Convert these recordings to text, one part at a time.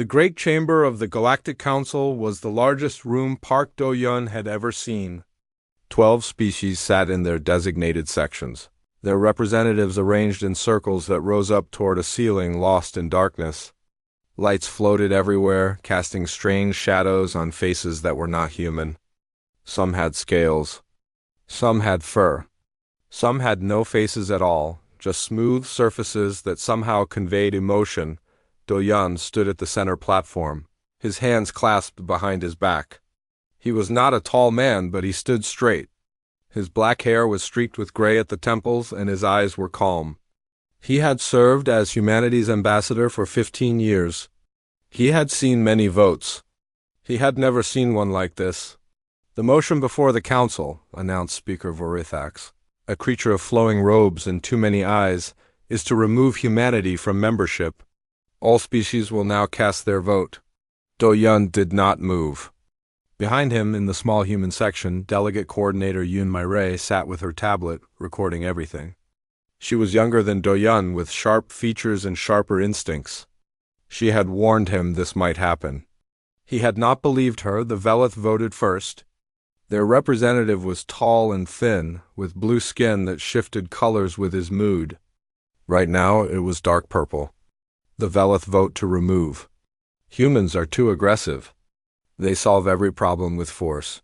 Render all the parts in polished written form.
The Great Chamber of the Galactic Council was the largest room Park Do-yun had ever seen. 12 species sat in their designated sections, their representatives arranged in circles that rose up toward a ceiling lost in darkness. Lights floated everywhere, casting strange shadows on faces that were not human. Some had scales. Some had fur. Some had no faces at all, just smooth surfaces that somehow conveyed emotion. Do-yun stood at the center platform, his hands clasped behind his back. He was not a tall man, but he stood straight. His black hair was streaked with gray at the temples, and his eyes were calm. He had served as humanity's ambassador for 15 years. He had seen many votes. He had never seen one like this. "The motion before the council," announced Speaker Vorithax, a creature of flowing robes and too many eyes, "is to remove humanity from membership. All species will now cast their vote." Do-yun did not move. Behind him, in the small human section, Delegate Coordinator Yoon Mi-rae sat with her tablet, recording everything. She was younger than Do-yun, with sharp features and sharper instincts. She had warned him this might happen. He had not believed her. The Velith voted first. Their representative was tall and thin, with blue skin that shifted colors with his mood. Right now, it was dark purple. The Velith vote to remove. Humans are too aggressive. They solve every problem with force.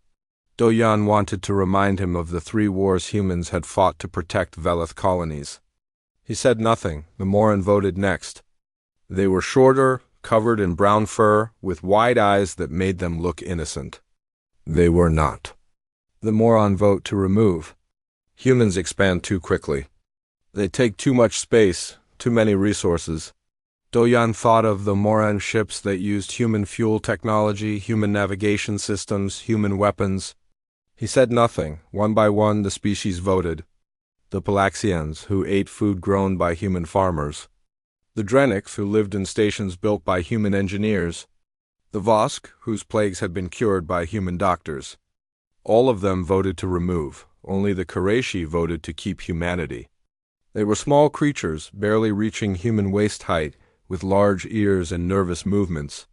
Do-yun wanted to remind him of the 3 wars humans had fought to protect Velith colonies. He said nothing. The Moran voted next. They were shorter, covered in brown fur, with wide eyes that made them look innocent. They were not. The Moran vote to remove. Humans expand too quickly. They take too much space, too many resources. Do-yun thought of the Moran ships that used human fuel technology, human navigation systems, human weapons. He said nothing. One by one, the species voted. The Palaxians, who ate food grown by human farmers. The Drenics, who lived in stations built by human engineers. The Vosk, whose plagues had been cured by human doctors. All of them voted to remove. Only the Qurayshi voted to keep humanity. They were small creatures, barely reaching human waist height, with large ears and nervous movements.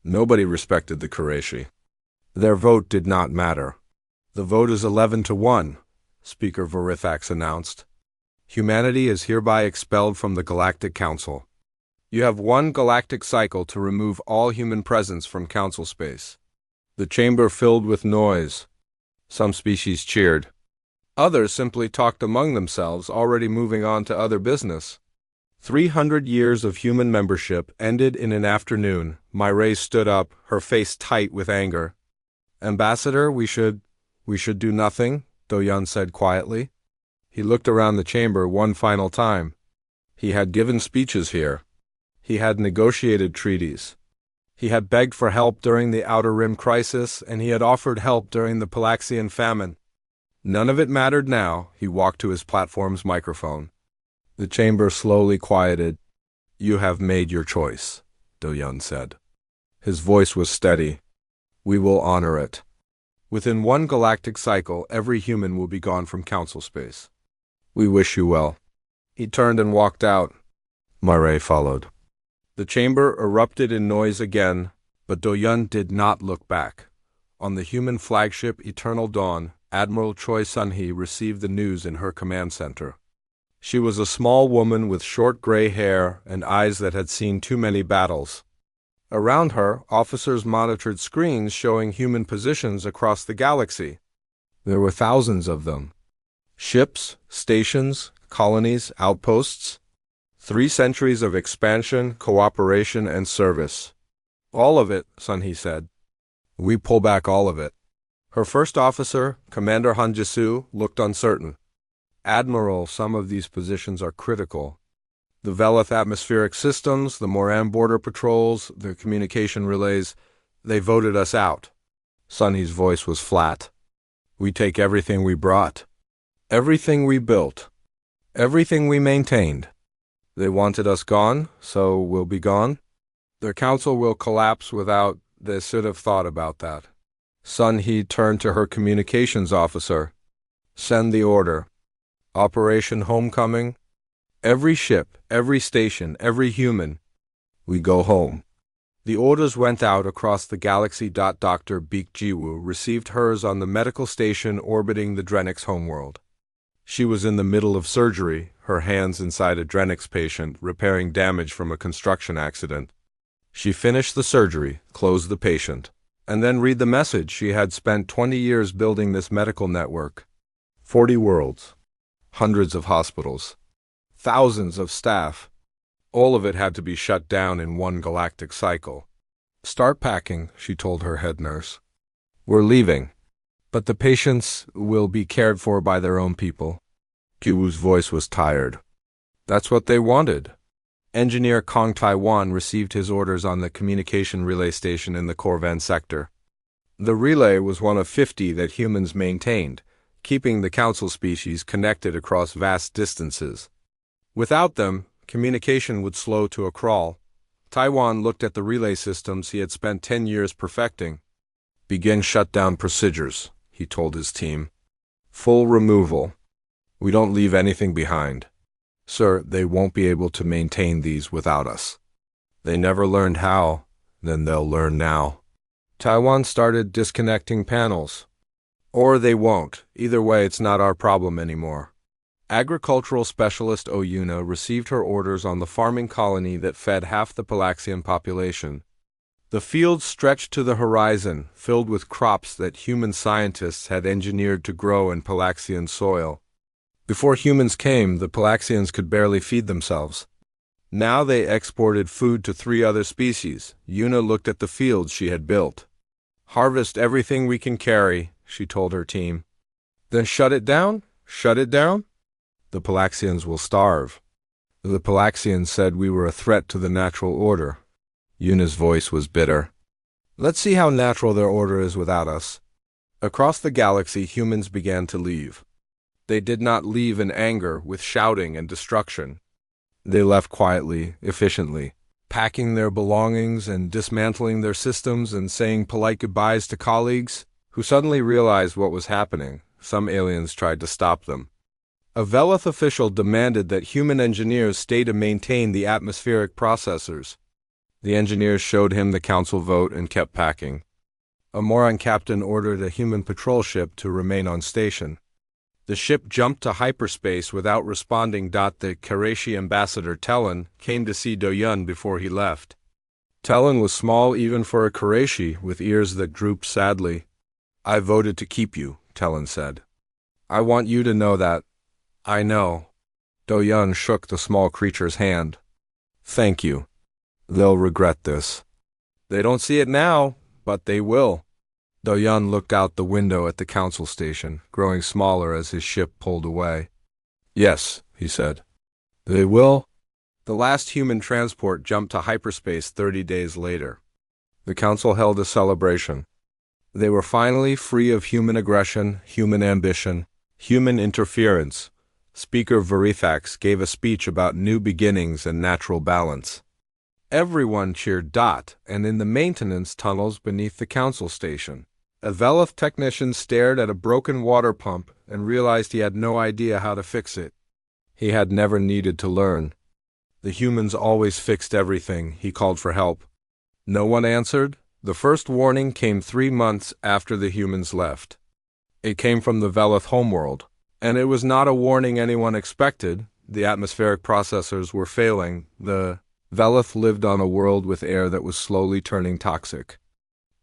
Nobody respected the Qurayshi. Their vote did not matter. "The vote is 11-1, Speaker Vorithax announced. "Humanity is hereby expelled from the Galactic Council. You have 1 galactic cycle to remove all human presence from council space." The chamber filled with noise. Some species cheered. Others simply talked among themselves, already moving on to other business. 300 years of human membership ended in an afternoon. Mi-rae stood up, her face tight with anger. "Ambassador, we should do nothing," Do-yun said quietly. He looked around the chamber one final time. He had given speeches here. He had negotiated treaties. He had begged for help during the Outer Rim crisis, and he had offered help during the Palaxian famine. None of it mattered now. He walked to his platform's microphone. The chamber slowly quieted. "You have made your choice," Do-yun said. His voice was steady. "We will honor it. Within 1 galactic cycle, every human will be gone from council space. We wish you well." He turned and walked out. Mi-rae followed. The chamber erupted in noise again, but Do-yun did not look back. On the human flagship Eternal Dawn, Admiral Choi Sun-hee received the news in her command center. She was a small woman with short gray hair and eyes that had seen too many battles. Around her, officers monitored screens showing human positions across the galaxy. There were thousands of them. Ships, stations, colonies, outposts. 3 centuries of expansion, cooperation, and service. "All of it," Sun-hee said. "We pull back all of it." Her first officer, Commander Han Jisu, looked uncertain. "Admiral, some of these positions are critical. The Velith atmospheric systems, the Moran border patrols, the communication relays, they voted us out." Sun-hee's voice was flat. "We take everything we brought. Everything we built. Everything we maintained. They wanted us gone, so we'll be gone. Their council will collapse without. They should have thought about that." Sun-hee turned to her communications officer. "Send the order. Operation Homecoming. Every ship, every station, every human. We go home." The orders went out across the galaxy. Dr. Beek Jiwoo received hers on the medical station orbiting the Drenix homeworld. She was in the middle of surgery, her hands inside a Drenix patient, repairing damage from a construction accident. She finished the surgery, closed the patient, and then read the message. She had spent 20 years building this medical network. 40 worlds, hundreds of hospitals, thousands of staff. All of it had to be shut down in one galactic cycle. Start packing, she told her head nurse. We're leaving. But the patients will be cared for by their own people. Kiwoo's voice was tired. That's what they wanted. Engineer Kong Taiwan received his orders on the communication relay station in the Corvan sector. The relay was one of 50 that humans maintained, keeping the council species connected across vast distances. Without them, communication would slow to a crawl. Taiwan looked at the relay systems he had spent 10 years perfecting. Begin shutdown procedures, he told his team. Full removal. We don't leave anything behind. Sir, they won't be able to maintain these without us. They never learned how, then they'll learn now. Taiwan started disconnecting panels. Or they won't. Either way, it's not our problem anymore. Agricultural specialist Oyuna received her orders on the farming colony that fed half the Palaxian population. The fields stretched to the horizon, filled with crops that human scientists had engineered to grow in Palaxian soil. Before humans came, the Palaxians could barely feed themselves. Now they exported food to 3 other species. Yuna looked at the fields she had built. Harvest everything we can carry, she told her team. Then shut it down? Shut it down? The Palaxians will starve. The Palaxians said we were a threat to the natural order. Yuna's voice was bitter. Let's see how natural their order is without us. Across the galaxy, humans began to leave. They did not leave in anger, with shouting and destruction. They left quietly, efficiently, packing their belongings and dismantling their systems and saying polite goodbyes to colleagues who suddenly realized what was happening. Some aliens tried to stop them. A Velith official demanded that human engineers stay to maintain the atmospheric processors. The engineers showed him the council vote and kept packing. A Moron captain ordered a human patrol ship to remain on station. The ship jumped to hyperspace without responding. The Karashi ambassador Tellan came to see Doyun before he left. Tellan was small even for a Karashi, with ears that drooped sadly. I voted to keep you, Tellan said. I want you to know that. I know. Doyun shook the small creature's hand. Thank you. They'll regret this. They don't see it now, but they will. Doyun looked out the window at the council station, growing smaller as his ship pulled away. Yes, he said. They will? The last human transport jumped to hyperspace 30 days later. The council held a celebration. They were finally free of human aggression, human ambition, human interference. Speaker Verithax gave a speech about new beginnings and natural balance. Everyone cheered. And in the maintenance tunnels beneath the council station, a Velith technician stared at a broken water pump and realized he had no idea how to fix it. He had never needed to learn. The humans always fixed everything. He called for help. No one answered. The first warning came 3 months after the humans left. It came from the Velith homeworld, and it was not a warning anyone expected. The atmospheric processors were failing. The Velith lived on a world with air that was slowly turning toxic.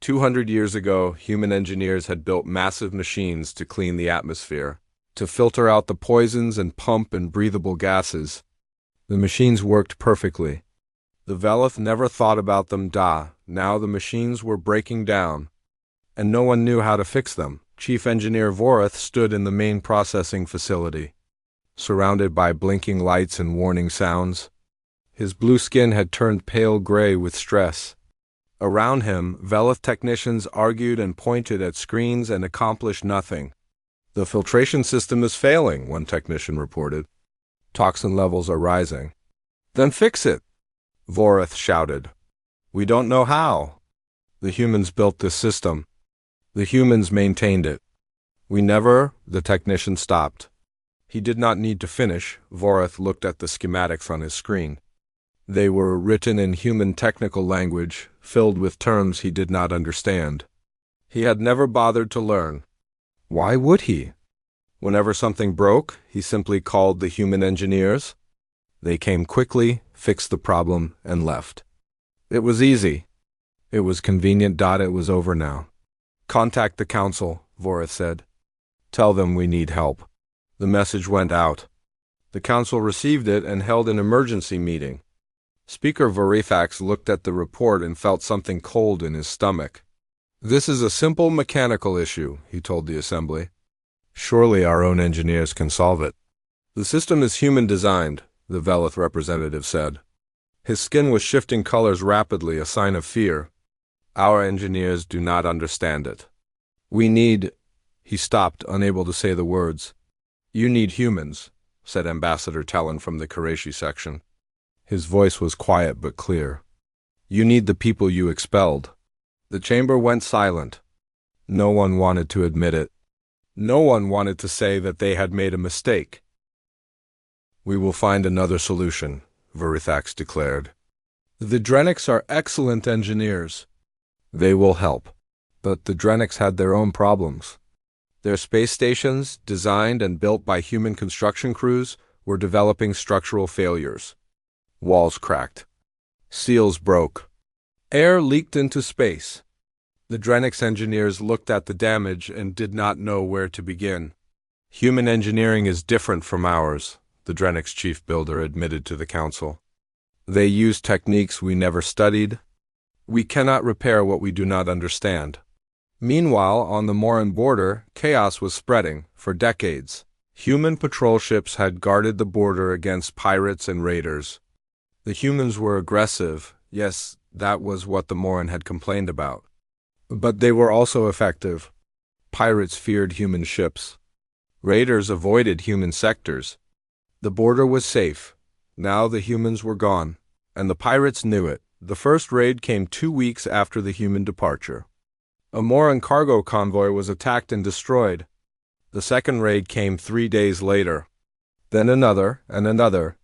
200 years ago, human engineers had built massive machines to clean the atmosphere, to filter out the poisons and pump in breathable gases. The machines worked perfectly. The Velith never thought about them. Now the machines were breaking down, and no one knew how to fix them. Chief Engineer Vorith stood in the main processing facility, surrounded by blinking lights and warning sounds. His blue skin had turned pale gray with stress. Around him, Velith technicians argued and pointed at screens and accomplished nothing. The filtration system is failing, one technician reported. Toxin levels are rising. Then fix it, Vorith shouted. We don't know how. The humans built this system. The humans maintained it. We never, the technician stopped. He did not need to finish. Vorith looked at the schematics on his screen. They were written in human technical language, filled with terms he did not understand. He had never bothered to learn. Why would he? Whenever something broke, he simply called the human engineers. They came quickly, fixed the problem, and left. It was easy. It was convenient. It was over now. Contact the council, Vorith said. Tell them we need help. The message went out. The council received it and held an emergency meeting. Speaker Vorifax looked at the report and felt something cold in his stomach. This is a simple mechanical issue, he told the assembly. Surely our own engineers can solve it. The system is human-designed, the Velith representative said. His skin was shifting colors rapidly, a sign of fear. Our engineers do not understand it. We need... He stopped, unable to say the words. You need humans, said Ambassador Talon from the Qurayshi section. His voice was quiet but clear. You need the people you expelled. The chamber went silent. No one wanted to admit it. No one wanted to say that they had made a mistake. We will find another solution, Vorithax declared. The Drenics are excellent engineers. They will help. But the Drenics had their own problems. Their space stations, designed and built by human construction crews, were developing structural failures. Walls cracked. Seals broke. Air leaked into space. The Drenics engineers looked at the damage and did not know where to begin. Human engineering is different from ours, the Drenics chief builder admitted to the council. They use techniques we never studied. We cannot repair what we do not understand. Meanwhile, on the Moran border, chaos was spreading for decades. Human patrol ships had guarded the border against pirates and raiders. The humans were aggressive. Yes, that was what the Moran had complained about. But they were also effective. Pirates feared human ships. Raiders avoided human sectors. The border was safe. Now the humans were gone, and the pirates knew it. The first raid came 2 weeks after the human departure. A Moran cargo convoy was attacked and destroyed. The second raid came 3 days later. Then another, and another.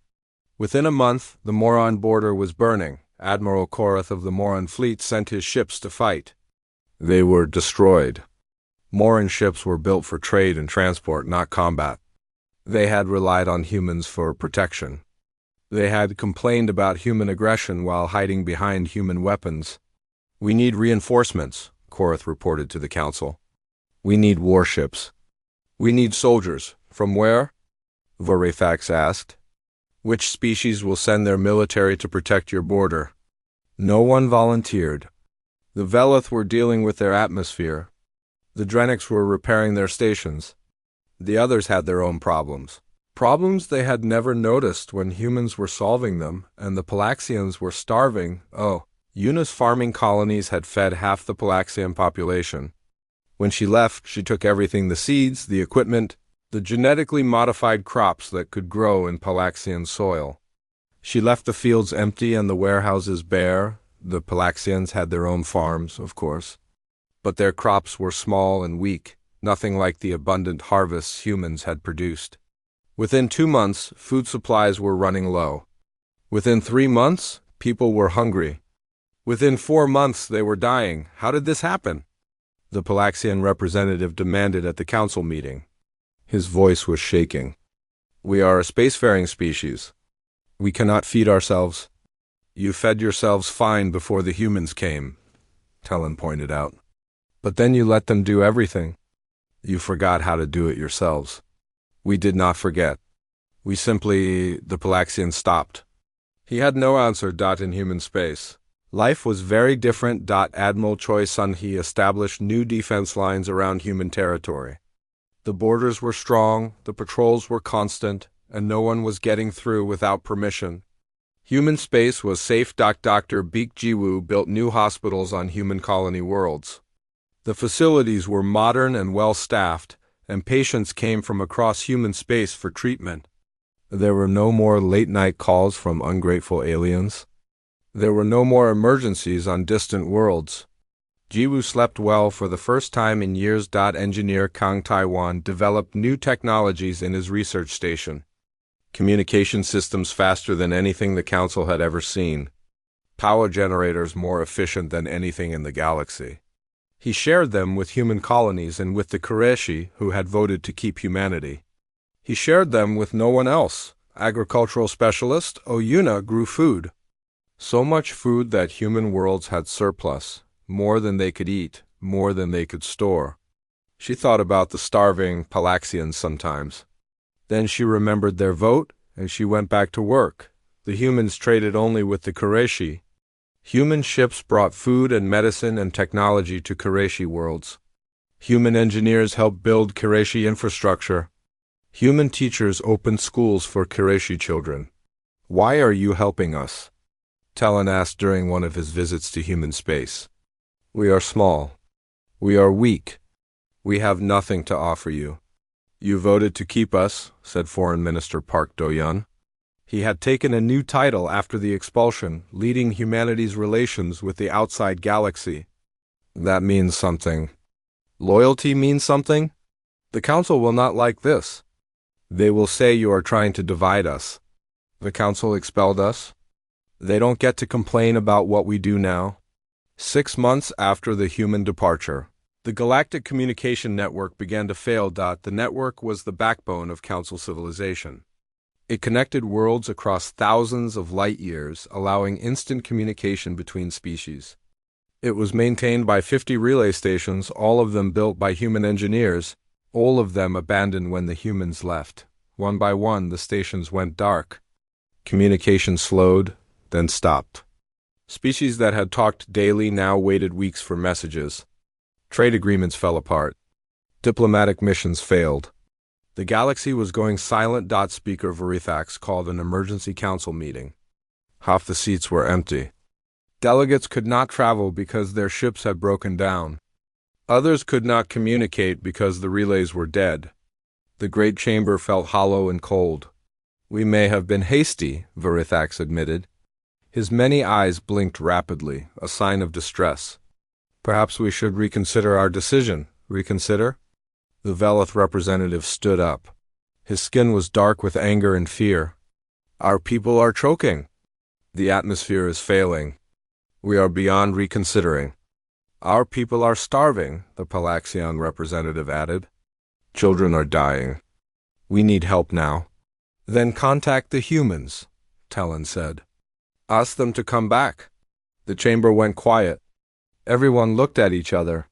Within a month, the Moran border was burning. Admiral Korath of the Moran fleet sent his ships to fight. They were destroyed. Moran ships were built for trade and transport, not combat. They had relied on humans for protection. They had complained about human aggression while hiding behind human weapons. We need reinforcements, Korath reported to the council. We need warships. We need soldiers. From where? Vorifax asked. Which species will send their military to protect your border? No one volunteered. The Velith were dealing with their atmosphere. The Drenics were repairing their stations. The others had their own problems. Problems they had never noticed when humans were solving them, and the Palaxians were starving. Yuna's farming colonies had fed half the Palaxian population. When she left, she took everything: the seeds, the equipment, the genetically modified crops that could grow in Palaxian soil. She left the fields empty and the warehouses bare. The Palaxians had their own farms, of course. But their crops were small and weak, nothing like the abundant harvests humans had produced. Within 2 months, food supplies were running low. Within 3 months, people were hungry. Within 4 months, they were dying. How did this happen? The Palaxian representative demanded at the council meeting. His voice was shaking. We are a spacefaring species. We cannot feed ourselves. You fed yourselves fine before the humans came, Talon pointed out. But then you let them do everything. You forgot how to do it yourselves. We did not forget. We simply... The Palaxian stopped. He had no answer. In human space. Life was very different. Admiral Choi Sun-hee established new defense lines around human territory. The borders were strong, the patrols were constant, and no one was getting through without permission. Human space was safe. Dr. Beek Jiwoo built new hospitals on human colony worlds. The facilities were modern and well-staffed, and patients came from across human space for treatment. There were no more late-night calls from ungrateful aliens. There were no more emergencies on distant worlds. Jiwoo slept well for the first time in years. Engineer Kang Taiwan developed new technologies in his research station. Communication systems faster than anything the Council had ever seen. Power generators more efficient than anything in the galaxy. He shared them with human colonies and with the Qureshi who had voted to keep humanity. He shared them with no one else. Agricultural specialist Oyuna grew food. So much food that human worlds had surplus, more than they could eat, more than they could store. She thought about the starving Palaxians sometimes. Then she remembered their vote, and she went back to work. The humans traded only with the Qureshi. Human ships brought food and medicine and technology to Qureshi worlds. Human engineers helped build Qureshi infrastructure. Human teachers opened schools for Qureshi children. Why are you helping us? Talon asked during one of his visits to human space. We are small. We are weak. We have nothing to offer you. You voted to keep us, said Foreign Minister Park Do-yeon. He had taken a new title after the expulsion, leading humanity's relations with the outside galaxy. That means something. Loyalty means something? The Council will not like this. They will say you are trying to divide us. The Council expelled us. They don't get to complain about what we do now. 6 months after the human departure, the Galactic Communication Network began to fail. The network was the backbone of Council civilization. It connected worlds across thousands of light years, allowing instant communication between species. It was maintained by 50 relay stations, all of them built by human engineers, all of them abandoned when the humans left. One by one, the stations went dark. Communication slowed, then stopped. Species that had talked daily now waited weeks for messages. Trade agreements fell apart. Diplomatic missions failed. The galaxy was going silent. Speaker Verithax called an emergency council meeting. Half the seats were empty. Delegates could not travel because their ships had broken down. Others could not communicate because the relays were dead. The great chamber felt hollow and cold. We may have been hasty, Verithax admitted. His many eyes blinked rapidly, a sign of distress. Perhaps we should reconsider our decision. Reconsider? The Velith representative stood up. His skin was dark with anger and fear. Our people are choking. The atmosphere is failing. We are beyond reconsidering. Our people are starving, the Palaxian representative added. Children are dying. We need help now. Then contact the humans, Talon said. Ask them to come back. The chamber went quiet. Everyone looked at each other.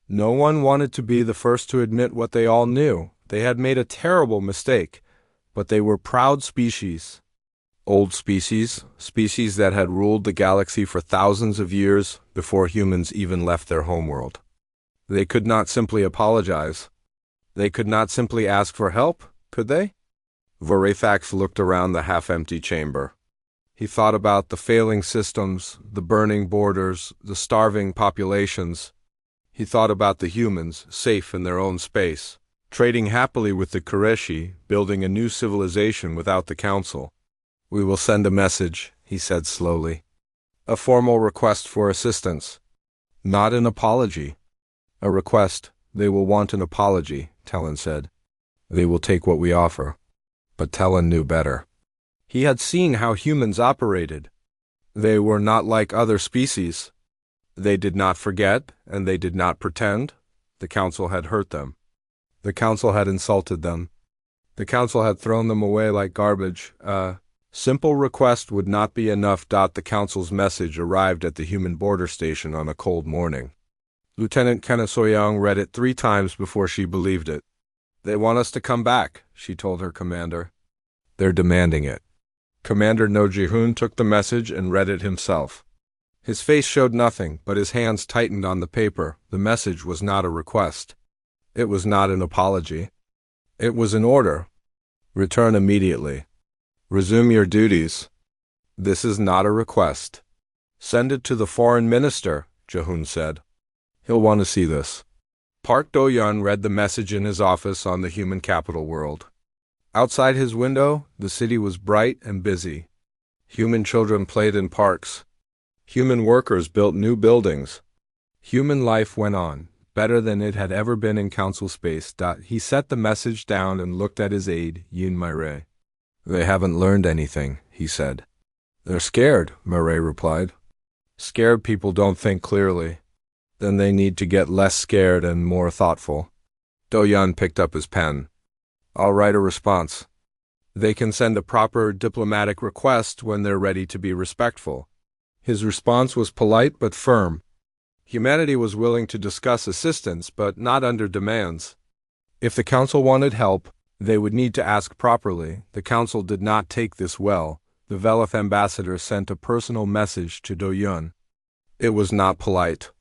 No one wanted to be the first to admit what they all knew. They had made a terrible mistake, but they were proud species. Old species, species that had ruled the galaxy for thousands of years before humans even left their homeworld. They could not simply apologize. They could not simply ask for help, could they? Verithax looked around the half-empty chamber. He thought about the failing systems, the burning borders, the starving populations. He thought about the humans, safe in their own space, trading happily with the Qureshi, building a new civilization without the Council. We will send a message, he said slowly. A formal request for assistance. Not an apology. A request. They will want an apology, Talon said. They will take what we offer. But Talon knew better. He had seen how humans operated. They were not like other species. They did not forget, and they did not pretend. The Council had hurt them. The Council had insulted them. The Council had thrown them away like garbage. A simple request would not be enough. The Council's message arrived at the human border station on a cold morning. Lieutenant Kenesoyoung read it 3 times before she believed it. They want us to come back, she told her commander. They're demanding it. Commander No Ji-hoon took the message and read it himself. His face showed nothing, but his hands tightened on the paper. The message was not a request. It was not an apology. It was an order. Return immediately. Resume your duties. This is not a request. Send it to the foreign minister, Ji-hoon said. He'll want to see this. Park Do-yeon read the message in his office on the human capital world. Outside his window, the city was bright and busy. Human children played in parks. Human workers built new buildings. Human life went on, better than it had ever been in council space. He set the message down and looked at his aide, Yin Mai-rae. They haven't learned anything, he said. They're scared, Murray replied. Scared people don't think clearly. Then they need to get less scared and more thoughtful. Do-yun picked up his pen. I'll write a response. They can send a proper diplomatic request when they're ready to be respectful. His response was polite but firm. Humanity was willing to discuss assistance, but not under demands. If the council wanted help, they would need to ask properly. The council did not take this well. The Velith ambassador sent a personal message to Do-yun. It was not polite.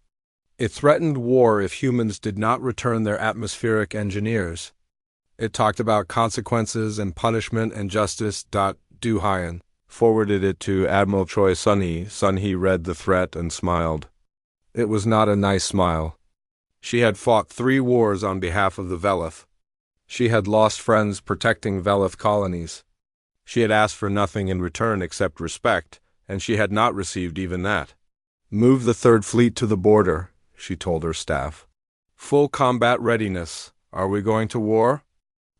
It threatened war if humans did not return their atmospheric engineers. It talked about consequences and punishment and justice. Do-hyun forwarded it to Admiral Choi Sun-hee. Sun-hee read the threat and smiled. It was not a nice smile. She had fought 3 wars on behalf of the Velith. She had lost friends protecting Velith colonies. She had asked for nothing in return except respect, and she had not received even that. Move the 3rd Fleet to the border, she told her staff. Full combat readiness. Are we going to war?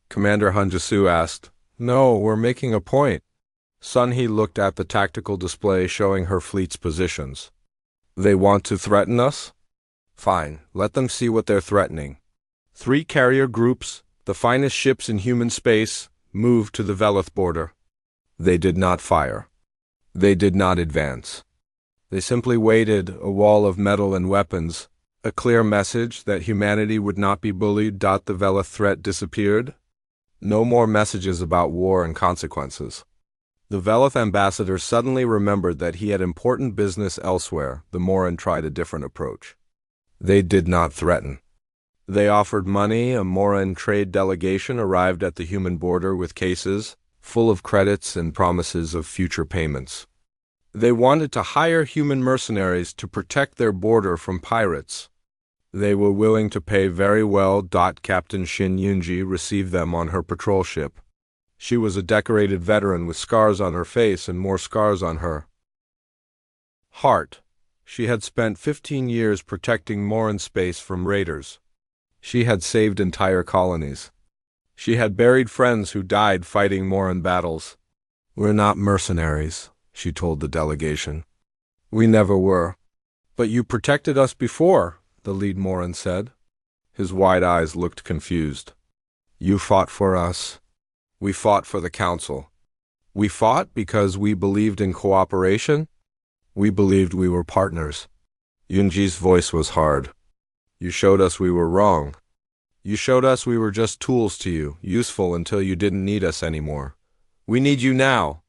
Commander Hunjasu asked. No, we're making a point. Sun-hee looked at the tactical display showing her fleet's positions. They want to threaten us? Fine, let them see what they're threatening. 3 carrier groups, the finest ships in human space, moved to the Velith border. They did not fire. They did not advance. They simply waited, a wall of metal and weapons, a clear message that humanity would not be bullied. The Velith threat disappeared. No more messages about war and consequences. The Velith ambassador suddenly remembered that he had important business elsewhere. The Moran tried a different approach. They did not threaten. They offered money. A Moran trade delegation arrived at the human border with cases, full of credits and promises of future payments. They wanted to hire human mercenaries to protect their border from pirates. They were willing to pay very well. Captain Shin Yunji received them on her patrol ship. She was a decorated veteran with scars on her face and more scars on her heart. She had spent 15 years protecting Moran space from raiders. She had saved entire colonies. She had buried friends who died fighting Moran battles. We're not mercenaries, she told the delegation. We never were. But you protected us before, the lead Moran said. His wide eyes looked confused. You fought for us. We fought for the council. We fought because we believed in cooperation. We believed we were partners. Yunji's voice was hard. You showed us we were wrong. You showed us we were just tools to you, useful until you didn't need us anymore. We need you now.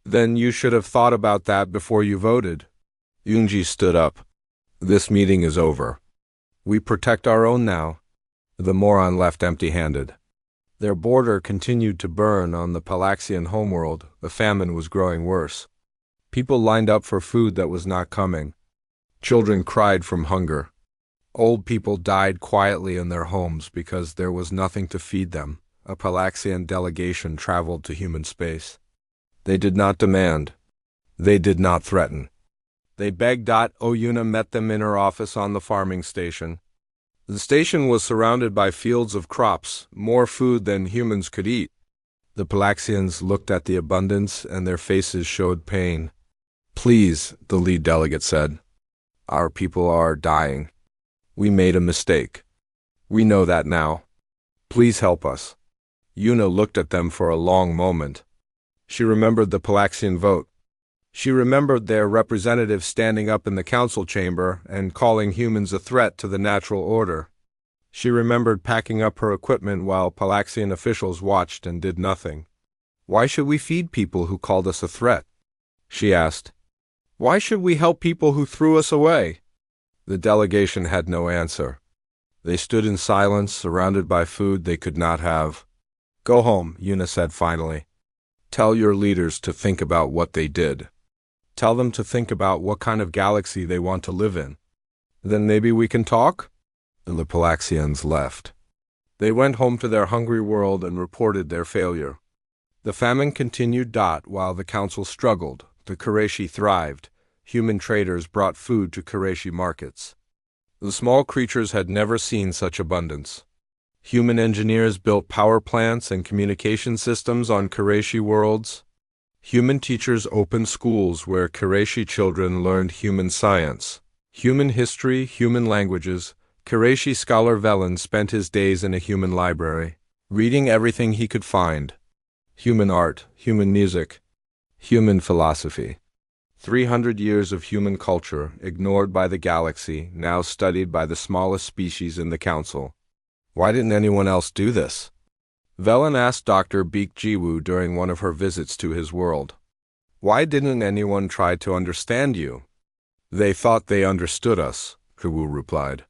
Then you should have thought about that before you voted. Yunji stood up. This meeting is over. We protect our own now. The Moran left empty-handed. Their border continued to burn on the Palaxian homeworld. The famine was growing worse. People lined up for food that was not coming. Children cried from hunger. Old people died quietly in their homes because there was nothing to feed them. A Palaxian delegation traveled to human space. They did not demand. They did not threaten. They begged. Oyuna met them in her office on the farming station. The station was surrounded by fields of crops, more food than humans could eat. The Palaxians looked at the abundance and their faces showed pain. Please, the lead delegate said. Our people are dying. We made a mistake. We know that now. Please help us. Yuna looked at them for a long moment. She remembered the Palaxian vote. She remembered their representatives standing up in the council chamber and calling humans a threat to the natural order. She remembered packing up her equipment while Palaxian officials watched and did nothing. Why should we feed people who called us a threat? She asked. Why should we help people who threw us away? The delegation had no answer. They stood in silence, surrounded by food they could not have. Go home, Yuna said finally. Tell your leaders to think about what they did. Tell them to think about what kind of galaxy they want to live in. Then maybe we can talk? And the Palaxians left. They went home to their hungry world and reported their failure. The famine continued. While the council struggled, the Qurayshi thrived. Human traders brought food to Qurayshi markets. The small creatures had never seen such abundance. Human engineers built power plants and communication systems on Qurayshi worlds. Human teachers opened schools where Qurayshi children learned human science, human history, human languages. Qurayshi scholar Velan spent his days in a human library, reading everything he could find. Human art, human music, human philosophy. 300 years of human culture, ignored by the galaxy, now studied by the smallest species in the Council. Why didn't anyone else do this? Velan asked Dr. Beek Jiwoo during one of her visits to his world. Why didn't anyone try to understand you? They thought they understood us, Jiwoo replied.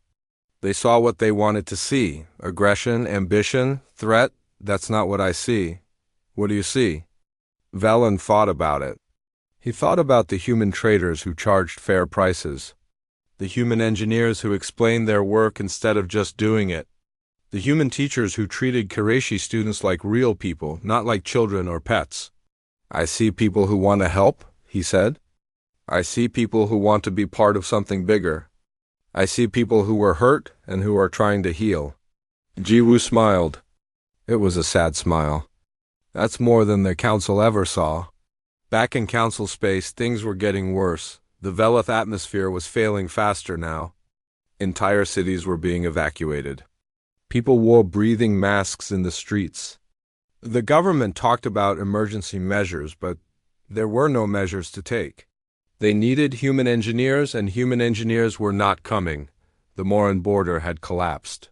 They saw what they wanted to see. Aggression, ambition, threat. That's not what I see. What do you see? Velan thought about it. He thought about the human traders who charged fair prices, the human engineers who explained their work instead of just doing it, the human teachers who treated Qurayshi students like real people, not like children or pets. I see people who want to help, he said. I see people who want to be part of something bigger. I see people who were hurt and who are trying to heal. Jiwoo smiled. It was a sad smile. That's more than the Council ever saw. Back in Council space, things were getting worse. The Velith atmosphere was failing faster now. Entire cities were being evacuated. People wore breathing masks in the streets. The government talked about emergency measures, but there were no measures to take. They needed human engineers, and human engineers were not coming. The Moran border had collapsed.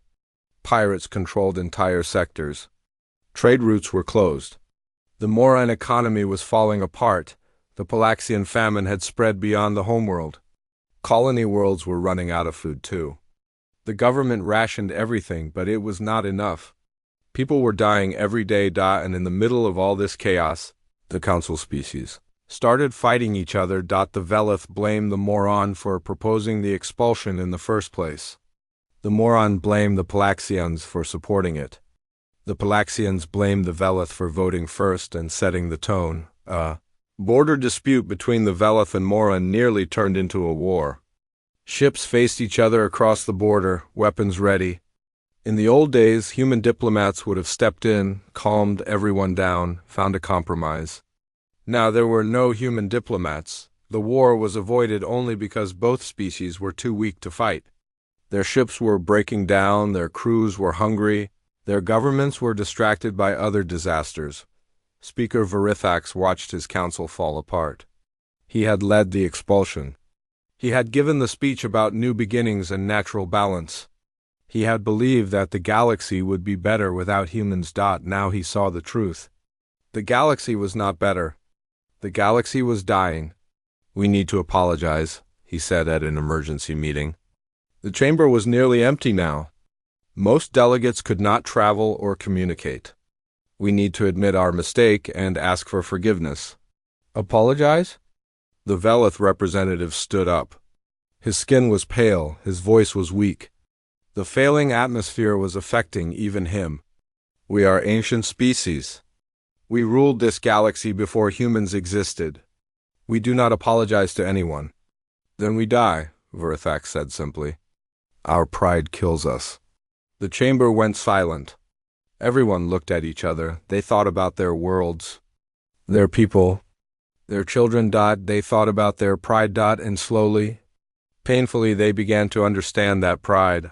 Pirates controlled entire sectors. Trade routes were closed. The Moran economy was falling apart. The Palaxian famine had spread beyond the homeworld. Colony worlds were running out of food too. The government rationed everything, but it was not enough. People were dying every day, and in the middle of all this chaos, the Council species started fighting each other. The Velith blamed the Moran for proposing the expulsion in the first place. The Moran blamed the Palaxians for supporting it. The Palaxians blamed the Velith for voting first and setting the tone. A border dispute between the Velith and Moran nearly turned into a war. Ships faced each other across the border, weapons ready. In the old days, human diplomats would have stepped in, calmed everyone down, found a compromise. Now there were no human diplomats. The war was avoided only because both species were too weak to fight. Their ships were breaking down, their crews were hungry, their governments were distracted by other disasters. Speaker Verithax watched his council fall apart. He had led the expulsion. He had given the speech about new beginnings and natural balance. He had believed that the galaxy would be better without humans. Now he saw the truth. The galaxy was not better. The galaxy was dying. We need to apologize, he said at an emergency meeting. The chamber was nearly empty now. Most delegates could not travel or communicate. We need to admit our mistake and ask for forgiveness. Apologize? The Velith representative stood up. His skin was pale, his voice was weak. The failing atmosphere was affecting even him. We are ancient species. We ruled this galaxy before humans existed. We do not apologize to anyone. Then we die, Verithax said simply. Our pride kills us. The chamber went silent. Everyone looked at each other. They thought about their worlds, their people, their children. They thought about their pride. And slowly, painfully, they began to understand that pride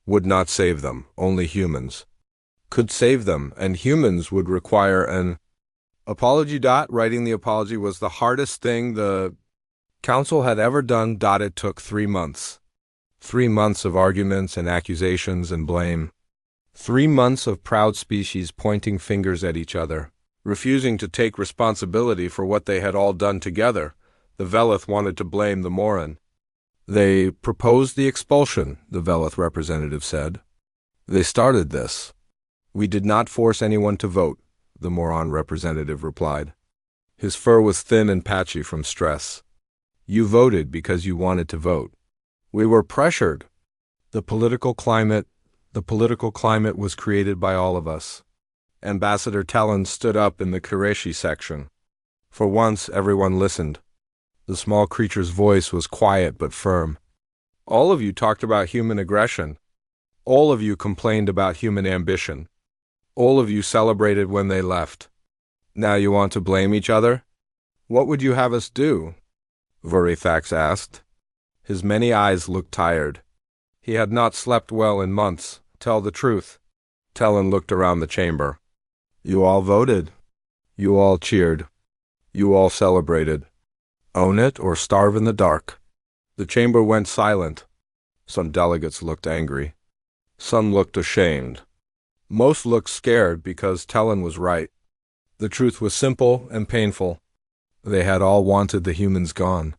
would not save them. Only humans could save them, and humans would require an apology. Writing the apology was the hardest thing the council had ever done. It took 3 months. 3 months of arguments and accusations and blame. 3 months of proud species pointing fingers at each other, refusing to take responsibility for what they had all done together. The Velith wanted to blame the Moran. They proposed the expulsion, the Velith representative said. They started this. We did not force anyone to vote, the Moran representative replied. His fur was thin and patchy from stress. You voted because you wanted to vote. We were pressured. The political climate was created by all of us. Ambassador Talon stood up in the Qurayshi section. For once, everyone listened. The small creature's voice was quiet but firm. All of you talked about human aggression. All of you complained about human ambition. All of you celebrated when they left. Now you want to blame each other? What would you have us do? Verithax asked. His many eyes looked tired. He had not slept well in months, tell the truth. Talon looked around the chamber. You all voted. You all cheered. You all celebrated. Own it or starve in the dark. The chamber went silent. Some delegates looked angry. Some looked ashamed. Most looked scared because Talon was right. The truth was simple and painful. They had all wanted the humans gone.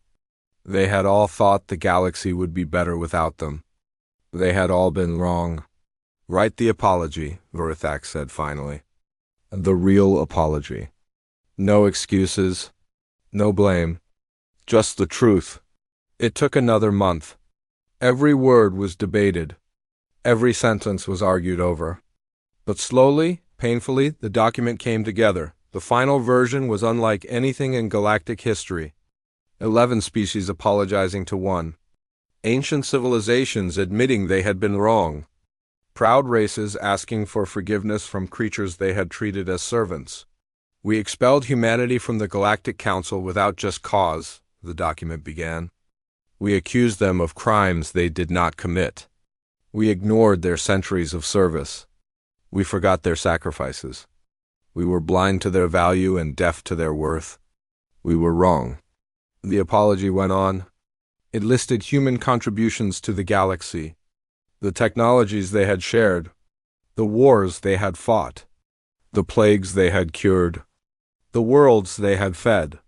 They had all thought the galaxy would be better without them. They had all been wrong. Write the apology, Verithax said finally. The real apology. No excuses. No blame. Just the truth. It took another month. Every word was debated. Every sentence was argued over. But slowly, painfully, the document came together. The final version was unlike anything in galactic history. 11 species apologizing to 1. Ancient civilizations admitting they had been wrong. Proud races asking for forgiveness from creatures they had treated as servants. We expelled humanity from the Galactic Council without just cause, the document began. We accused them of crimes they did not commit. We ignored their centuries of service. We forgot their sacrifices. We were blind to their value and deaf to their worth. We were wrong. The apology went on. It listed human contributions to the galaxy, the technologies they had shared, the wars they had fought, the plagues they had cured, the worlds they had fed,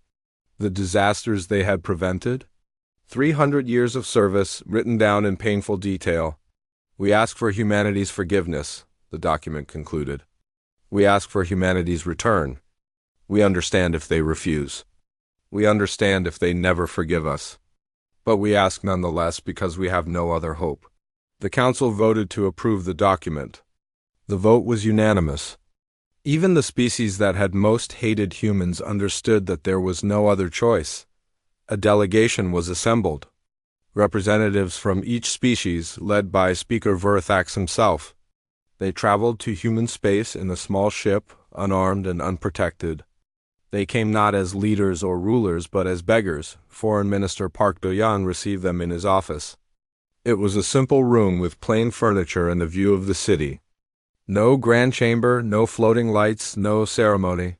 the disasters they had prevented. 300 years of service written down in painful detail. We ask for humanity's forgiveness, the document concluded. We ask for humanity's return. We understand if they refuse. We understand if they never forgive us. But we ask nonetheless because we have no other hope. The Council voted to approve the document. The vote was unanimous. Even the species that had most hated humans understood that there was no other choice. A delegation was assembled. Representatives from each species, led by Speaker Verithax himself. They traveled to human space in a small ship, unarmed and unprotected. They came not as leaders or rulers, but as beggars. Foreign Minister Park Do-Yan received them in his office. It was a simple room with plain furniture and a view of the city. No grand chamber, no floating lights, no ceremony.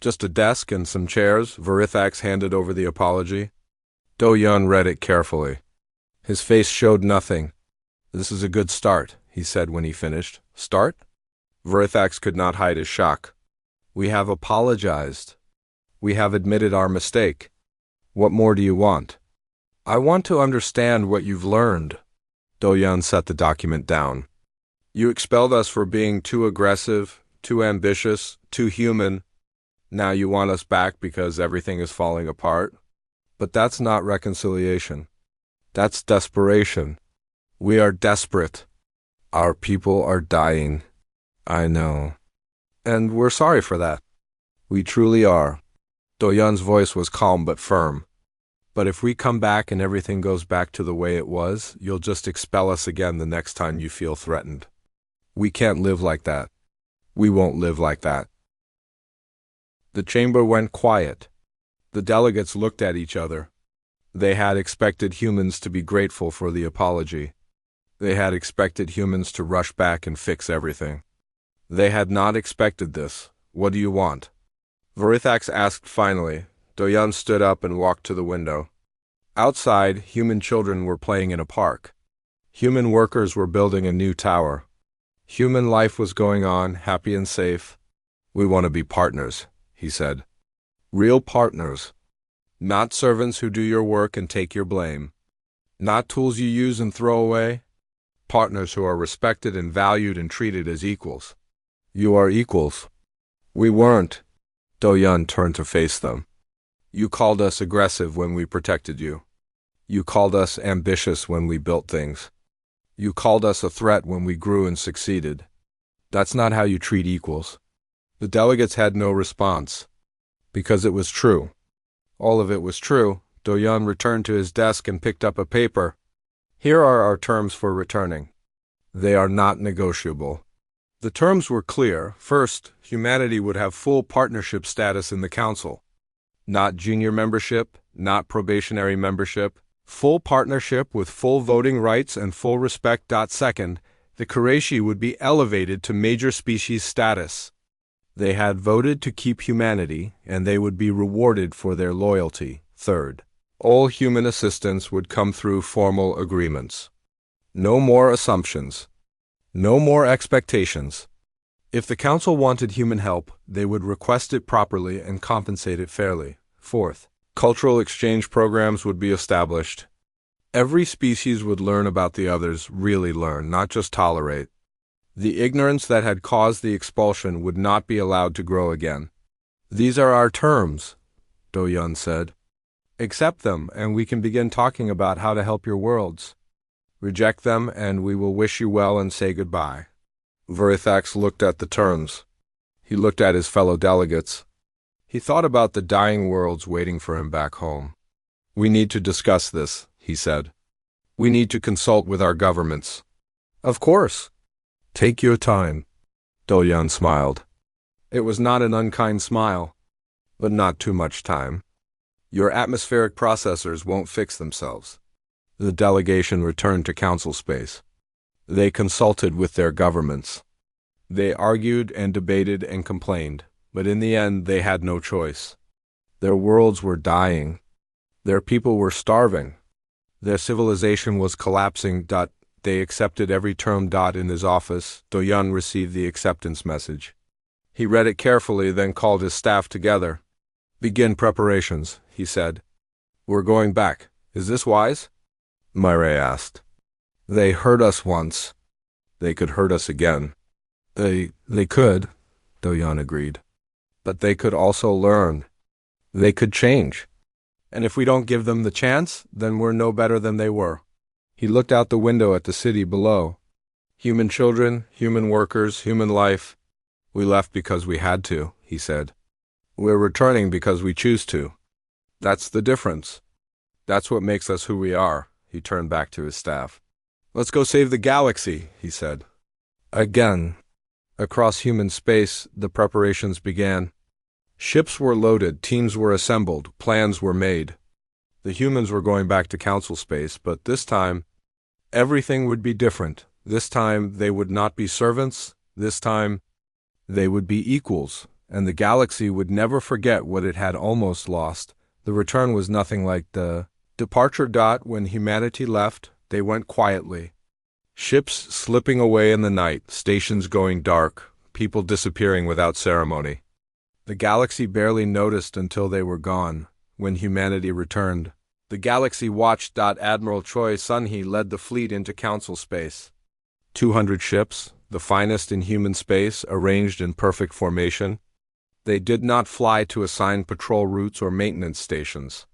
Just a desk and some chairs. Verithax handed over the apology. Do-Yan read it carefully. His face showed nothing. This is a good start, he said when he finished. Start? Verithax could not hide his shock. We have apologized. We have admitted our mistake. What more do you want? I want to understand what you've learned. Do-Yan set the document down. You expelled us for being too aggressive, too ambitious, too human. Now you want us back because everything is falling apart? But that's not reconciliation. That's desperation. We are desperate. Our people are dying. I know. And we're sorry for that. We truly are. Do-Yan's voice was calm but firm. But if we come back and everything goes back to the way it was, you'll just expel us again the next time you feel threatened. We can't live like that. We won't live like that. The chamber went quiet. The delegates looked at each other. They had expected humans to be grateful for the apology. They had expected humans to rush back and fix everything. They had not expected this. What do you want? Verithax asked finally. Do-Yan stood up and walked to the window. Outside, human children were playing in a park. Human workers were building a new tower. Human life was going on, happy and safe. We want to be partners, he said. Real partners. Not servants who do your work and take your blame. Not tools you use and throw away. Partners who are respected and valued and treated as equals. You are equals. We weren't. Do-Yan turned to face them. You called us aggressive when we protected you. You called us ambitious when we built things. You called us a threat when we grew and succeeded. That's not how you treat equals. The delegates had no response. Because it was true. All of it was true. Do-Yan returned to his desk and picked up a paper. Here are our terms for returning. They are not negotiable. The terms were clear. First, humanity would have full partnership status in the council. Not junior membership, not probationary membership. Full partnership with full voting rights and full respect. Second, the Qurayshi would be elevated to major species status. They had voted to keep humanity, and they would be rewarded for their loyalty. Third, all human assistance would come through formal agreements. No more assumptions. No more expectations. If the council wanted human help, they would request it properly and compensate it fairly. Fourth, cultural exchange programs would be established. Every species would learn about the others, really learn, not just tolerate. The ignorance that had caused the expulsion would not be allowed to grow again. These are our terms, Do-Yun said. Accept them, and we can begin talking about how to help your worlds. Reject them, and we will wish you well and say goodbye. Verithax looked at the terms. He looked at his fellow delegates. He thought about the dying worlds waiting for him back home. We need to discuss this, he said. We need to consult with our governments. Of course. Take your time. Do-Yun smiled. It was not an unkind smile, but not too much time. Your atmospheric processors won't fix themselves. The delegation returned to council space. They consulted with their governments. They argued and debated and complained, but in the end they had no choice. Their worlds were dying. Their people were starving. Their civilization was collapsing. They accepted every term. In his office, Do-Yun received the acceptance message. He read it carefully, then called his staff together. Begin preparations, he said. We're going back. Is this wise? Myre asked. They hurt us once. They could hurt us again. They could, Do-Yun agreed. But they could also learn. They could change. And if we don't give them the chance, then we're no better than they were. He looked out the window at the city below. Human children, human workers, human life. We left because we had to, he said. We're returning because we choose to. That's the difference. That's what makes us who we are. He turned back to his staff. Let's go save the galaxy, he said. Again. Across human space, the preparations began. Ships were loaded, teams were assembled, plans were made. The humans were going back to council space, but this time, everything would be different. This time, they would not be servants. This time, they would be equals, and the galaxy would never forget what it had almost lost. The return was nothing like the departure. When humanity left, they went quietly. Ships slipping away in the night, stations going dark, people disappearing without ceremony. The galaxy barely noticed until they were gone. When humanity returned, the galaxy watched. Admiral Choi Sun-hee led the fleet into council space. 200 ships, the finest in human space, arranged in perfect formation. They did not fly to assigned patrol routes or maintenance stations.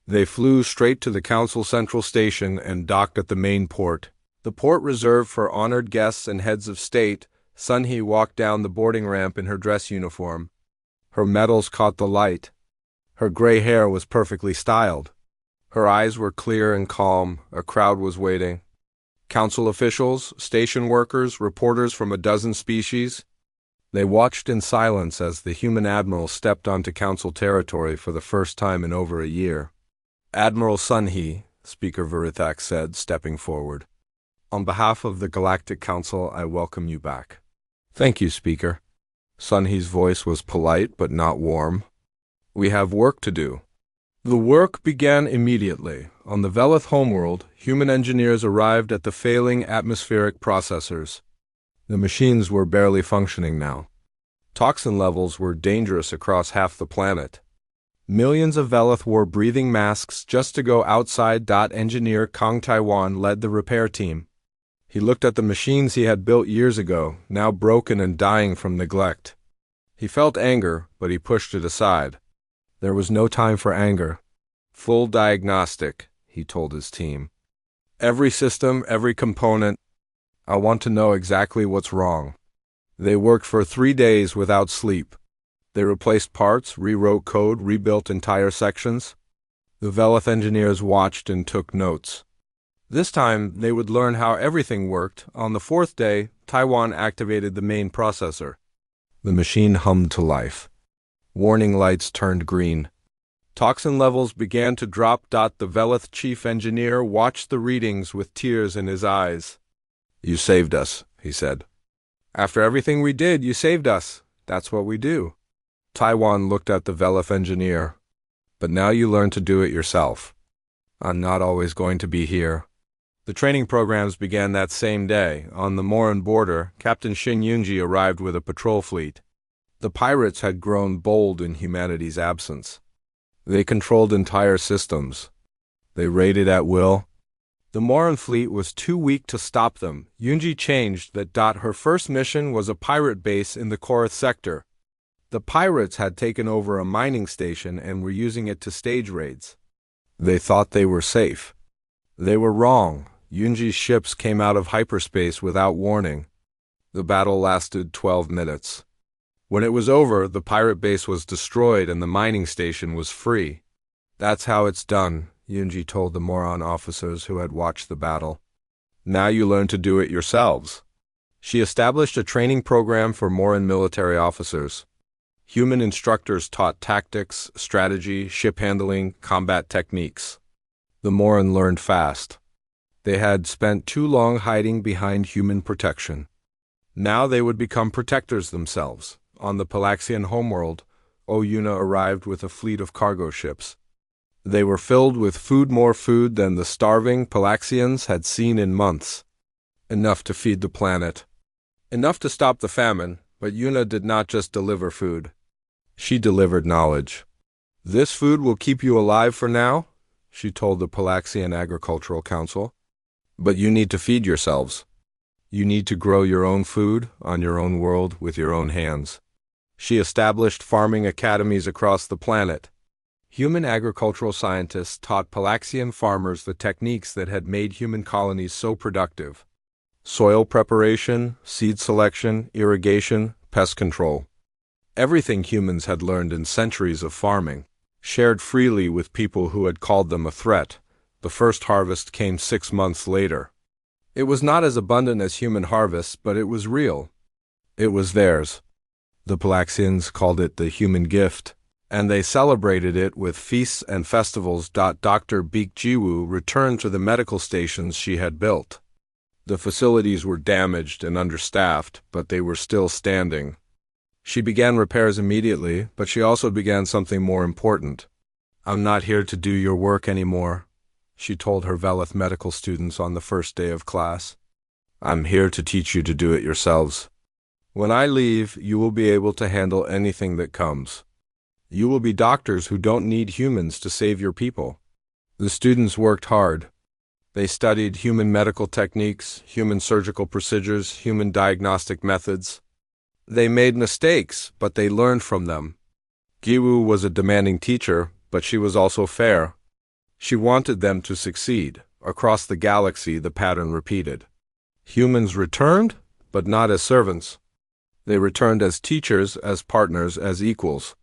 They flew straight to the council central station and docked at the main port. The port reserved for honored guests and heads of state. Sun-hee walked down the boarding ramp in her dress uniform. Her medals caught the light. Her gray hair was perfectly styled. Her eyes were clear and calm. A crowd was waiting. Council officials, station workers, reporters from a dozen species. They watched in silence as the human admiral stepped onto council territory for the first time in over a year. Admiral Sun-hee, Speaker Verithax said, stepping forward. On behalf of the Galactic Council, I welcome you back. Thank you, Speaker. Sun-hee's voice was polite but not warm. We have work to do. The work began immediately. On the Velith homeworld, human engineers arrived at the failing atmospheric processors. The machines were barely functioning now. Toxin levels were dangerous across half the planet. Millions of Velith wore breathing masks just to go outside. Engineer Kong Taiwan led the repair team. He looked at the machines he had built years ago, now broken and dying from neglect. He felt anger, but he pushed it aside. There was no time for anger. Full diagnostic, he told his team. Every system, every component. I want to know exactly what's wrong. They worked for 3 days without sleep. They replaced parts, rewrote code, rebuilt entire sections. The Velith engineers watched and took notes. This time, they would learn how everything worked. On the fourth day, Taiwan activated the main processor. The machine hummed to life. Warning lights turned green. Toxin levels began to drop. The Velith chief engineer watched the readings with tears in his eyes. "You saved us," he said. "After everything we did, you saved us. That's what we do." Taiwan looked at the Velith engineer. "But now you learn to do it yourself. I'm not always going to be here." The training programs began that same day. On the Moran border, Captain Shin Yunji arrived with a patrol fleet. The pirates had grown bold in humanity's absence. They controlled entire systems. They raided at will. The Moran fleet was too weak to stop them. Yunji changed that. Her first mission was a pirate base in the Korath sector. The pirates had taken over a mining station and were using it to stage raids. They thought they were safe. They were wrong. Yunji's ships came out of hyperspace without warning. The battle lasted 12 minutes. When it was over, the pirate base was destroyed and the mining station was free. "That's how it's done," Yunji told the Moran officers who had watched the battle. "Now you learn to do it yourselves." She established a training program for Moran military officers. Human instructors taught tactics, strategy, ship handling, combat techniques. The Moran learned fast. They had spent too long hiding behind human protection. Now they would become protectors themselves. On the Palaxian homeworld, Oyuna arrived with a fleet of cargo ships. They were filled with food, more food than the starving Palaxians had seen in months. Enough to feed the planet. Enough to stop the famine, but Yuna did not just deliver food. She delivered knowledge. "This food will keep you alive for now," she told the Palaxian Agricultural Council. "But you need to feed yourselves. You need to grow your own food on your own world with your own hands." She established farming academies across the planet. Human agricultural scientists taught Palaxian farmers the techniques that had made human colonies so productive. Soil preparation, seed selection, irrigation, pest control. Everything humans had learned in centuries of farming, shared freely with people who had called them a threat. The first harvest came 6 months later. It was not as abundant as human harvests, but it was real. It was theirs. The Palaxians called it the human gift, and they celebrated it with feasts and festivals. Dr. Beek Jiwoo returned to the medical stations she had built. The facilities were damaged and understaffed, but they were still standing. She began repairs immediately, but she also began something more important. "I'm not here to do your work anymore," she told her Velith medical students on the first day of class. "I'm here to teach you to do it yourselves. When I leave, you will be able to handle anything that comes. You will be doctors who don't need humans to save your people." The students worked hard. They studied human medical techniques, human surgical procedures, human diagnostic methods. They made mistakes, but they learned from them. Giwu was a demanding teacher, but she was also fair. She wanted them to succeed. Across the galaxy, the pattern repeated. Humans returned, but not as servants. They returned as teachers, as partners, as equals.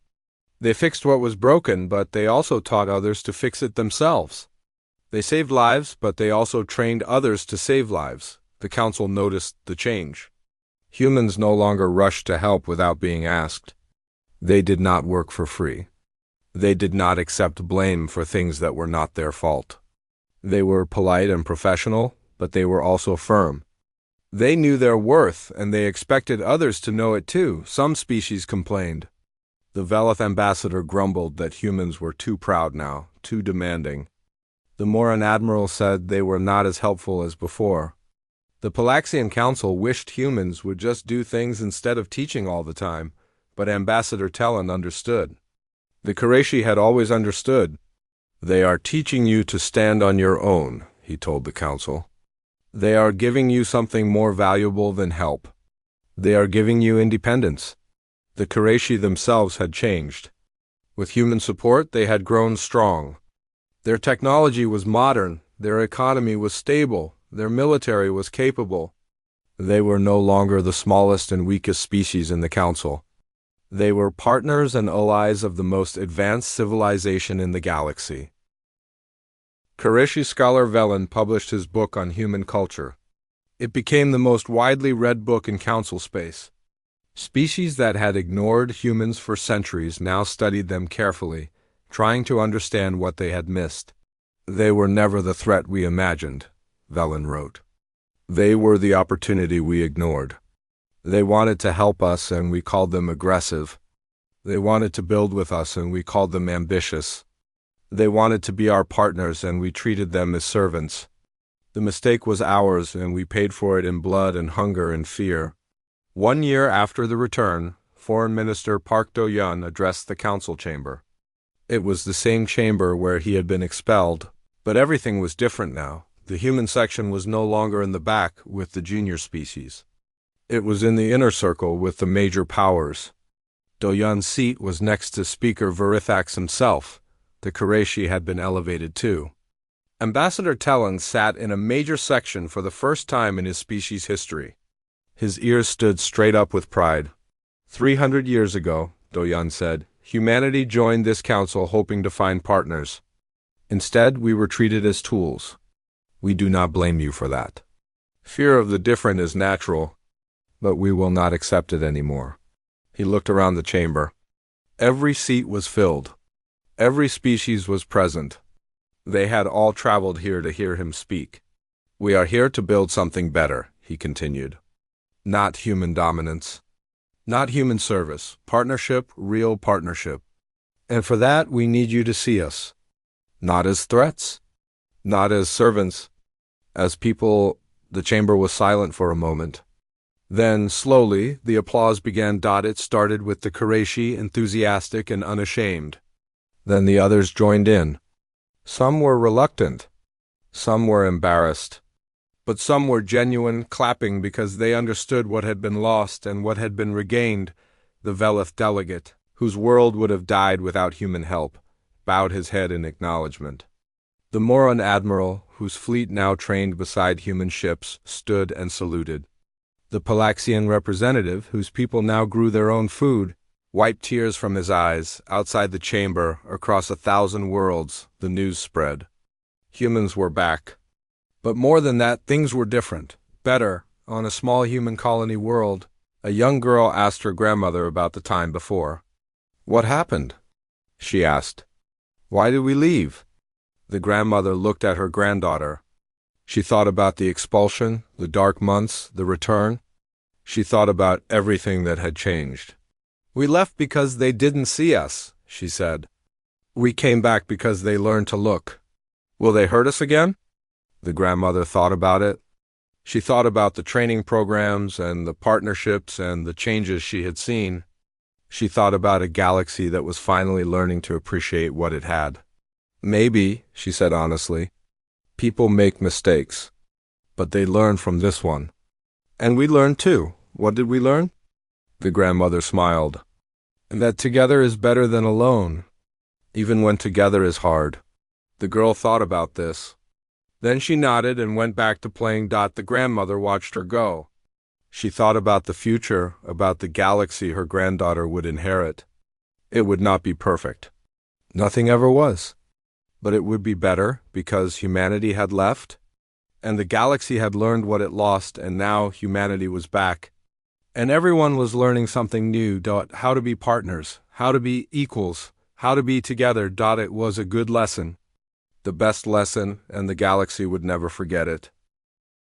They fixed what was broken, but they also taught others to fix it themselves. They saved lives, but they also trained others to save lives. The council noticed the change. Humans no longer rushed to help without being asked. They did not work for free. They did not accept blame for things that were not their fault. They were polite and professional, but they were also firm. They knew their worth, and they expected others to know it too. Some species complained. The Velith ambassador grumbled that humans were too proud now, too demanding. The Moran admiral said they were not as helpful as before. The Palaxian Council wished humans would just do things instead of teaching all the time, but Ambassador Tellan understood. The Qurayshi had always understood. "They are teaching you to stand on your own," he told the council. "They are giving you something more valuable than help. They are giving you independence." The Qurayshi themselves had changed. With human support, they had grown strong. Their technology was modern, their economy was stable, their military was capable. They were no longer the smallest and weakest species in the council. They were partners and allies of the most advanced civilization in the galaxy. Karashi scholar Velen published his book on human culture. It became the most widely read book in council space. Species that had ignored humans for centuries now studied them carefully, trying to understand what they had missed. They were never the threat we imagined, Velen wrote. They were the opportunity we ignored. They wanted to help us and we called them aggressive. They wanted to build with us and we called them ambitious. They wanted to be our partners and we treated them as servants. The mistake was ours and we paid for it in blood and hunger and fear. 1 year after the return, Foreign Minister Park Do-yeon addressed the council chamber. It was the same chamber where he had been expelled, but everything was different now. The human section was no longer in the back with the junior species. It was in the inner circle with the major powers. Do-yeon's seat was next to Speaker Verithax himself. The Karashi had been elevated too. Ambassador Tellon sat in a major section for the first time in his species' history. His ears stood straight up with pride. 300 years ago, Do-yeon said, humanity joined this council hoping to find partners. Instead, we were treated as tools. We do not blame you for that. Fear of the different is natural, but we will not accept it anymore. He looked around the chamber. Every seat was filled. Every species was present. They had all traveled here to hear him speak. We are here to build something better, he continued. Not human dominance. Not human service. Partnership, real partnership. And for that, we need you to see us. Not as threats. Not as servants. As people. The chamber was silent for a moment. Then, slowly, the applause began. It started with the Karashi, enthusiastic and unashamed. Then the others joined in. Some were reluctant. Some were embarrassed. But some were genuine, clapping because they understood what had been lost and what had been regained. The Velith delegate, whose world would have died without human help, bowed his head in acknowledgement. The Moran admiral, whose fleet now trained beside human ships, stood and saluted. The Palaxian representative, whose people now grew their own food, wiped tears from his eyes. Outside the chamber, across 1,000 worlds, the news spread. Humans were back. But more than that, things were different. Better, on a small human colony world. A young girl asked her grandmother about the time before. What happened? She asked. Why did we leave? The grandmother looked at her granddaughter. She thought about the expulsion, the dark months, the return. She thought about everything that had changed. We left because they didn't see us, she said. We came back because they learned to look. Will they hurt us again? The grandmother thought about it. She thought about the training programs and the partnerships and the changes she had seen. She thought about a galaxy that was finally learning to appreciate what it had. Maybe, she said honestly, people make mistakes, but they learn from this one. And we learned too. What did we learn? The grandmother smiled. That together is better than alone, even when together is hard. The girl thought about this. Then she nodded and went back to playing. The grandmother watched her go. She thought about the future, about the galaxy her granddaughter would inherit. It would not be perfect. Nothing ever was. But it would be better because humanity had left, and the galaxy had learned what it lost, and now humanity was back. And everyone was learning something new, how to be partners, how to be equals, how to be together. It was a good lesson. The best lesson, and the galaxy would never forget it.